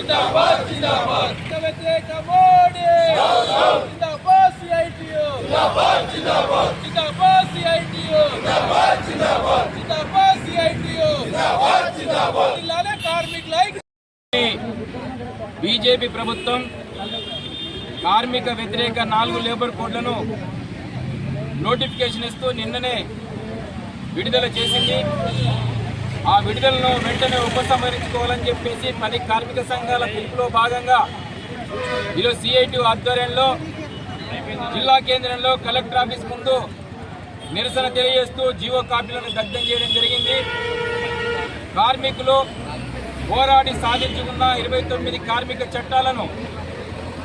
జిందాబాద్ జిందాబాద్ వ్యతిరేక మోడీ జిందాబాద్ సిఐటియు జిందాబాద్ జిందాబాద్ జిందాబాద్ సిఐటియు జిందాబాద్ జిందాబాద్ జిందాబాద్ సిఐటియు జిందాబాద్ జిందాబాద్ జిల్లాల కార్మికుల బీజేపీ ప్రభుత్వం కార్మిక వ్యతిరేక 4 లేబర్ కోడ్లను నోటిఫికేషన్ ఇస్తూ నిన్ననే విడుదల చేసింది. ఆ విడుదలను వెంటనే ఉపసంహరించుకోవాలని చెప్పేసి 10 కార్మిక సంఘాల పిలుపులో భాగంగా ఈరోజు సిఐటియు ఆధ్వర్యంలో జిల్లా కేంద్రంలో కలెక్టర్ ఆఫీస్ ముందు నిరసన తెలియజేస్తూ జీవో కాపీలను దగ్ధం చేయడం జరిగింది. కార్మికులు పోరాడి సాధించుకున్న 29 కార్మిక చట్టాలను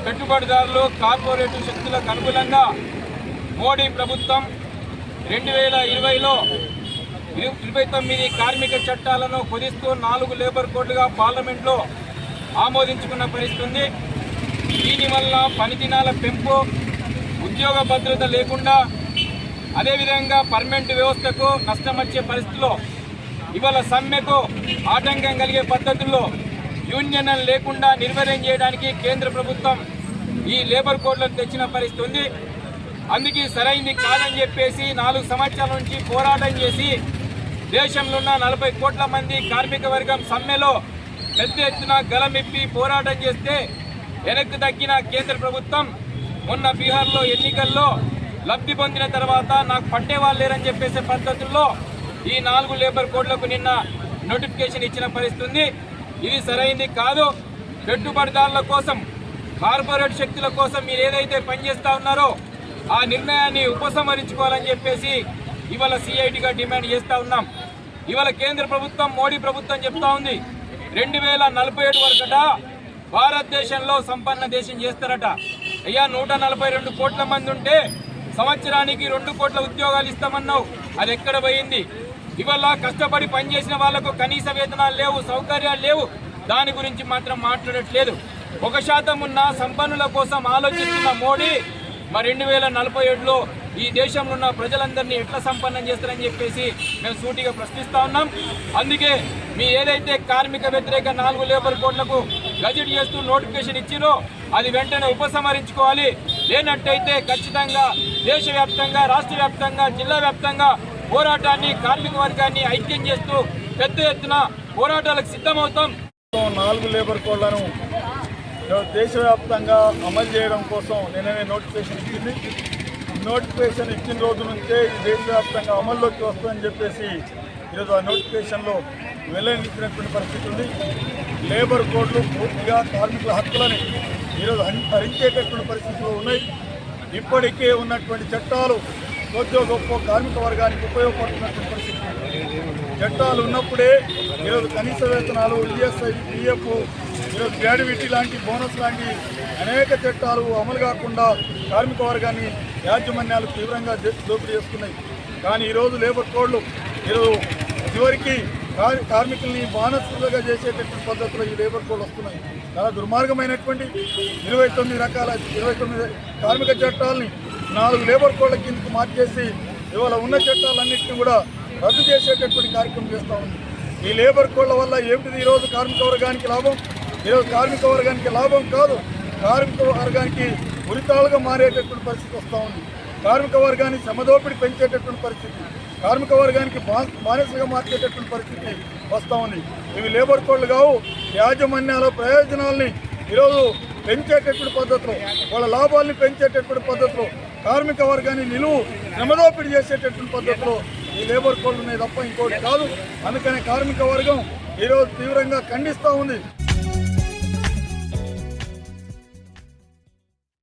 పెట్టుబడిదారులు కార్పొరేటివ్ శక్తులకు అనుకూలంగా మోడీ ప్రభుత్వం 2020లో 29 కార్మిక చట్టాలను కుదిస్తూ 4 లేబర్ కోడ్లుగా పార్లమెంట్లో ఆమోదించుకున్న పరిస్థితి ఉంది. దీనివల్ల పని దినాల పెంపు, ఉద్యోగ భద్రత లేకుండా, అదేవిధంగా పర్మనెంట్ వ్యవస్థకు నష్టం వచ్చే పరిస్థితిలో ఇవాళ సమ్మెకు ఆటంకం కలిగే పద్ధతుల్లో యూనియన్ లేకుండా నిర్వహణ చేయడానికి కేంద్ర ప్రభుత్వం ఈ లేబర్ కోడ్లను తెచ్చిన పరిస్థితి ఉంది. అందుకే సరైంది కాదని చెప్పేసి 4 సంవత్సరాల నుంచి పోరాటం చేసి దేశంలో ఉన్న 40 కోట్ల మంది కార్మిక వర్గం సమ్మెలో పెద్ద ఎత్తున గలమెప్పి పోరాటం చేస్తే వెనక్కి తగ్గిన కేంద్ర ప్రభుత్వం మొన్న బీహార్లో ఎన్నికల్లో లబ్ధి పొందిన తర్వాత నాకు పట్టేవాళ్ళు లేరని చెప్పేసే పద్ధతుల్లో ఈ 4 లేబర్ కోడ్లకు నిన్న నోటిఫికేషన్ ఇచ్చిన పరిస్థితి ఉంది. ఇది సరైంది కాదు. పెట్టుబడిదారుల కోసం, కార్పొరేట్ శక్తుల కోసం మీరు ఏదైతే పనిచేస్తా ఉన్నారో ఆ నిర్ణయాన్ని ఉపసంహరించుకోవాలని చెప్పేసి ఇవాళ సిఐటిగా డిమాండ్ చేస్తూ ఉన్నాం. ఇవాళ కేంద్ర ప్రభుత్వం, మోడీ ప్రభుత్వం చెప్తా ఉంది 2047 వరకట భారతదేశంలో సంపన్న దేశం చేస్తారట. అయ్యా 142 కోట్ల మంది ఉంటే సంవత్సరానికి 2 కోట్ల ఉద్యోగాలు ఇస్తామన్నావు, అది ఎక్కడ పోయింది? ఇవాళ కష్టపడి పనిచేసిన వాళ్లకు కనీస వేతనాలు లేవు, సౌకర్యాలు లేవు. దాని గురించి మాత్రం మాట్లాడట్లేదు. 1% ఉన్న సంపన్నుల కోసం ఆలోచిస్తున్న మోడీ మరి 2047లో ఈ దేశంలో ఉన్న ప్రజలందరినీ ఎట్లా సంపన్నం చేస్తారని చెప్పేసి మేము సూటిగా ప్రశ్నిస్తా ఉన్నాం. అందుకే మీ ఏదైతే కార్మిక వ్యతిరేక 4 లేబర్ కోడ్లకు గజెట్ చేస్తూ నోటిఫికేషన్ ఇచ్చిరో అది వెంటనే ఉపసంహరించుకోవాలి. లేనట్టయితే ఖచ్చితంగా దేశవ్యాప్తంగా, రాష్ట్ర వ్యాప్తంగా, జిల్లా వ్యాప్తంగా పోరాటాన్ని, కార్మిక వర్గాన్ని ఐక్యం చేస్తూ పెద్ద ఎత్తున పోరాటాలకు సిద్ధమవుతాం. 4 లేబర్ కోడ్లను దేశవ్యాప్తంగా అమలు చేయడం కోసం నిన్ననే నోటిఫికేషన్ ఇచ్చింది. నోటిఫికేషన్ ఇచ్చిన రోజు నుంచే ఇది దేశవ్యాప్తంగా అమల్లోకి వస్తుందని చెప్పేసి ఈరోజు ఆ నోటిఫికేషన్లో వెల్లడించినటువంటి పరిస్థితి ఉంది. లేబర్ కోడ్లు పూర్తిగా కార్మికుల హక్కులని ఈరోజు హరించేటటువంటి పరిస్థితులు ఉన్నాయి. ఇప్పటికే ఉన్నటువంటి చట్టాలు కొద్దిగా గొప్ప కార్మిక వర్గానికి ఉపయోగపడుతున్నటువంటి పరిస్థితి. చట్టాలు ఉన్నప్పుడే ఈరోజు కనీస వేతనాలు, ఈఎస్ఐ, పిఎఫ్, ఈరోజు గ్రాడ్యుయేటీ లాంటి బోనస్ లాంటి అనేక చట్టాలు అమలు కాకుండా కార్మిక వర్గాన్ని యాజమాన్యాలు తీవ్రంగా దోపిడీ చేస్తున్నాయి. కానీ ఈరోజు లేబర్ కోడ్లు ఈరోజు చివరికి కార్మికుల్ని బానసులుగా చేసేటటువంటి పద్ధతిలో ఈ లేబర్ కోడ్లు వస్తున్నాయి. చాలా దుర్మార్గమైనటువంటి 29 కార్మిక చట్టాలని 4 లేబర్ కోడ్ల కిందకు మార్చేసి ఇవాళ ఉన్న చట్టాలన్నింటినీ కూడా రద్దు చేసేటటువంటి కార్యక్రమం చేస్తూ ఉంది. ఈ లేబర్ కోడ్ల వల్ల ఏమిటిది ఈరోజు కార్మిక వర్గానికి లాభం? ఈరోజు కార్మిక వర్గానికి లాభం కాదు, కార్మిక వర్గానికి ఉరితాలుగా మారేటటువంటి పరిస్థితి వస్తూ ఉంది. కార్మిక వర్గాన్ని శ్రమదోపిడి పెంచేటటువంటి పరిస్థితి, కార్మిక వర్గానికి బానిసగా మార్చేటటువంటి పరిస్థితి వస్తూ ఉంది. ఇవి లేబర్ కోడ్లు కావు, యాజమాన్యాల ప్రయోజనాల్ని ఈరోజు పెంచేటటువంటి పద్ధతిలో, వాళ్ళ లాభాలని పెంచేటటువంటి పద్ధతిలో, కార్మిక వర్గాన్ని నిలువు శ్రమదోపిడి చేసేటటువంటి పద్ధతిలో ఈ లేబర్ కోడ్లు ఉన్నాయి తప్ప ఇంకోటి కాదు. అందుకనే కార్మిక వర్గం ఈరోజు తీవ్రంగా ఖండిస్తూ ఉంది.